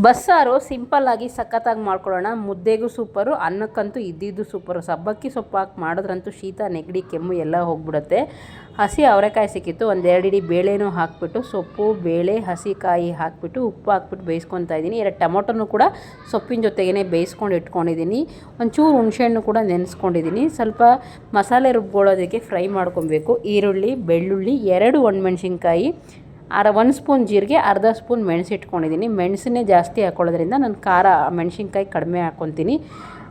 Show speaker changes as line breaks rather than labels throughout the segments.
ಬಸ್ಸಾರು ಸಿಂಪಲ್ಲಾಗಿ ಸಖತ್ತಾಗಿ ಮಾಡ್ಕೊಳ್ಳೋಣ. ಮುದ್ದೆಗೂ ಸೂಪರು, ಅನ್ನಕ್ಕಂತೂ ಇದ್ದಿದ್ದು ಸೂಪರು. ಸಬ್ಬಕ್ಕಿ ಸೊಪ್ಪು ಹಾಕಿ ಮಾಡಿದ್ರಂತೂ ಶೀತ ನೆಗಡಿ ಕೆಮ್ಮು ಎಲ್ಲ ಹೋಗ್ಬಿಡುತ್ತೆ. ಹಸಿ ಅವರೆಕಾಯಿ ಸಿಕ್ಕಿತ್ತು, ಒಂದೆರಡು ಇಡೀ ಬೇಳೆನೂ ಹಾಕಿಬಿಟ್ಟು ಸೊಪ್ಪು ಬೇಳೆ ಹಸಿ ಕಾಯಿ ಹಾಕಿಬಿಟ್ಟು ಉಪ್ಪು ಹಾಕ್ಬಿಟ್ಟು ಬೇಯಿಸ್ಕೊತಾ ಇದ್ದೀನಿ. 2 ಟೊಮೊಟೊನೂ ಕೂಡ ಸೊಪ್ಪಿನ ಜೊತೆಗೇ ಬೇಯಿಸ್ಕೊಂಡು ಇಟ್ಕೊಂಡಿದ್ದೀನಿ. ಒಂಚೂರು ಹುಣಸೆಹಣ್ಣು ಕೂಡ ನೆನೆಸ್ಕೊಂಡಿದ್ದೀನಿ. ಸ್ವಲ್ಪ ಮಸಾಲೆ ರುಬ್ಕೊಳ್ಳೋದಕ್ಕೆ ಫ್ರೈ ಮಾಡ್ಕೊಬೇಕು. ಈರುಳ್ಳಿ, ಬೆಳ್ಳುಳ್ಳಿ, 2 ಒಣಮೆಣ್ಸಿನ್ಕಾಯಿ, 1 ಸ್ಪೂನ್ ಜೀರಿಗೆ, ಅರ್ಧ ಸ್ಪೂನ್ ಮೆಣಸು ಇಟ್ಕೊಂಡಿದ್ದೀನಿ. ಮೆಣಸನ್ನೇ ಜಾಸ್ತಿ ಹಾಕ್ಕೊಳ್ಳೋದ್ರಿಂದ ನಾನು ಖಾರ ಮೆಣಸಿನ್ಕಾಯಿ ಕಡಿಮೆ ಹಾಕ್ಕೊತೀನಿ.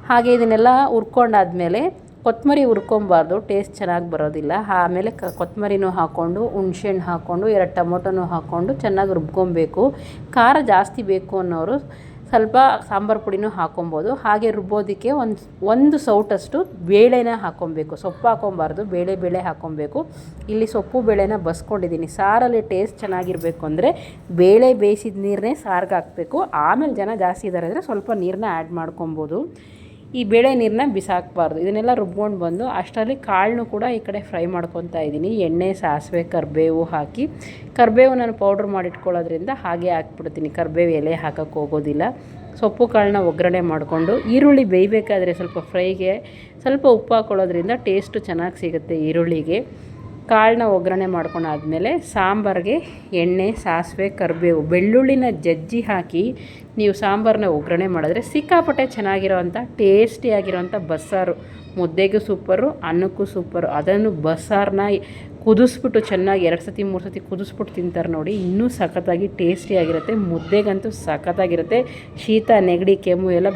ಹಾಗೆ ಇದನ್ನೆಲ್ಲ ಹುರ್ಕೊಂಡಾದ್ಮೇಲೆ ಕೊತ್ತಂಬರಿ ಹುರ್ಕೊಬಾರ್ದು, ಟೇಸ್ಟ್ ಚೆನ್ನಾಗಿ ಬರೋದಿಲ್ಲ. ಆಮೇಲೆ ಕೊತ್ತಂಬರಿನೂ ಹಾಕ್ಕೊಂಡು ಹುಣ್ಸೆಹಣ್ಣು ಹಾಕ್ಕೊಂಡು 2 ಟೊಮೊಟೊನೂ ಹಾಕ್ಕೊಂಡು ಚೆನ್ನಾಗಿ ರುಬ್ಕೊಬೇಕು. ಖಾರ ಜಾಸ್ತಿ ಬೇಕು ಅನ್ನೋರು ಸ್ವಲ್ಪ ಸಾಂಬಾರು ಪುಡಿನೂ ಹಾಕ್ಕೊಬೋದು. ಹಾಗೆ ರುಬ್ಬೋದಕ್ಕೆ ಒಂದು ಸೌಟಷ್ಟು ಬೇಳೆನ ಹಾಕ್ಕೊಬೇಕು. ಸೊಪ್ಪು ಹಾಕ್ಕೊಬಾರ್ದು, ಬೇಳೆ ಹಾಕ್ಕೊಬೇಕು. ಇಲ್ಲಿ ಸೊಪ್ಪು ಬೇಳೆನ ಬಸ್ಕೊಂಡಿದ್ದೀನಿ. ಸಾರಲ್ಲಿ ಟೇಸ್ಟ್ ಚೆನ್ನಾಗಿರಬೇಕು ಅಂದರೆ ಬೇಳೆ ಬೇಯಿಸಿದ ನೀರನ್ನೇ ಸಾರಿಗೆ ಹಾಕಬೇಕು. ಆಮೇಲೆ ಜನ ಜಾಸ್ತಿ ಇದ್ದಾರೆ ಅಂದರೆ ಸ್ವಲ್ಪ ನೀರನ್ನ ಆ್ಯಡ್ ಮಾಡ್ಕೊಬೋದು. ಈ ಬೇಳೆ ನೀರನ್ನ ಬಿಸಾಕಬಾರ್ದು. ಇದನ್ನೆಲ್ಲ ರುಬ್ಕೊಂಡು ಬಂದು ಅಷ್ಟರಲ್ಲಿ ಕಾಳನ್ನೂ ಕೂಡ ಈ ಕಡೆ ಫ್ರೈ ಮಾಡ್ಕೊತಾ ಇದ್ದೀನಿ. ಎಣ್ಣೆ, ಸಾಸಿವೆ, ಕರಿಬೇವು ಹಾಕಿ, ಕರಿಬೇವು ನಾನು ಪೌಡ್ರ್ ಮಾಡಿಟ್ಕೊಳ್ಳೋದ್ರಿಂದ ಹಾಗೆ ಹಾಕ್ಬಿಡ್ತೀನಿ. ಕರಿಬೇವು ಎಲೆ ಹಾಕೋಕ್ಕೆ ಹೋಗೋದಿಲ್ಲ. ಸೊಪ್ಪು ಕಾಳನ್ನ ಒಗ್ಗರಣೆ ಮಾಡಿಕೊಂಡು ಈರುಳ್ಳಿ ಬೇಯಬೇಕಾದ್ರೆ ಸ್ವಲ್ಪ ಫ್ರೈಗೆ ಸ್ವಲ್ಪ ಉಪ್ಪು ಹಾಕ್ಕೊಳ್ಳೋದ್ರಿಂದ ಟೇಸ್ಟು ಚೆನ್ನಾಗಿ ಸಿಗುತ್ತೆ ಈರುಳ್ಳಿಗೆ. ಕಾಳನ್ನ ಒಗ್ಗರಣೆ ಮಾಡ್ಕೊಂಡಾದ್ಮೇಲೆ ಸಾಂಬಾರಿಗೆ ಎಣ್ಣೆ, ಸಾಸಿವೆ, ಕರಿಬೇವು, ಬೆಳ್ಳುಳ್ಳಿನ ಜಜ್ಜಿ ಹಾಕಿ ನೀವು ಸಾಂಬಾರನ್ನ ಒಗ್ಗರಣೆ ಮಾಡಿದ್ರೆ ಸಿಕ್ಕಾಪಟ್ಟೆ ಚೆನ್ನಾಗಿರೋವಂಥ ಟೇಸ್ಟಿಯಾಗಿರೋವಂಥ ಬಸ್ಸಾರು. ಮುದ್ದೆಗೂ ಸೂಪರು, ಅನ್ನಕ್ಕೂ ಸೂಪರು. ಅದನ್ನು ಬಸ್ಸಾರನ್ನ ಕುದಿಸ್ಬಿಟ್ಟು ಚೆನ್ನಾಗಿ 2 ಸತಿ 3 ಸತಿ ಕುದಿಸ್ಬಿಟ್ಟು ತಿಂತಾರೆ ನೋಡಿ, ಇನ್ನೂ ಸಖತ್ತಾಗಿ ಟೇಸ್ಟಿಯಾಗಿರುತ್ತೆ. ಮುದ್ದೆಗಂತೂ ಸಖತ್ತಾಗಿರುತ್ತೆ. ಶೀತ ನೆಗಡಿ ಕೆಮ್ಮು ಎಲ್ಲ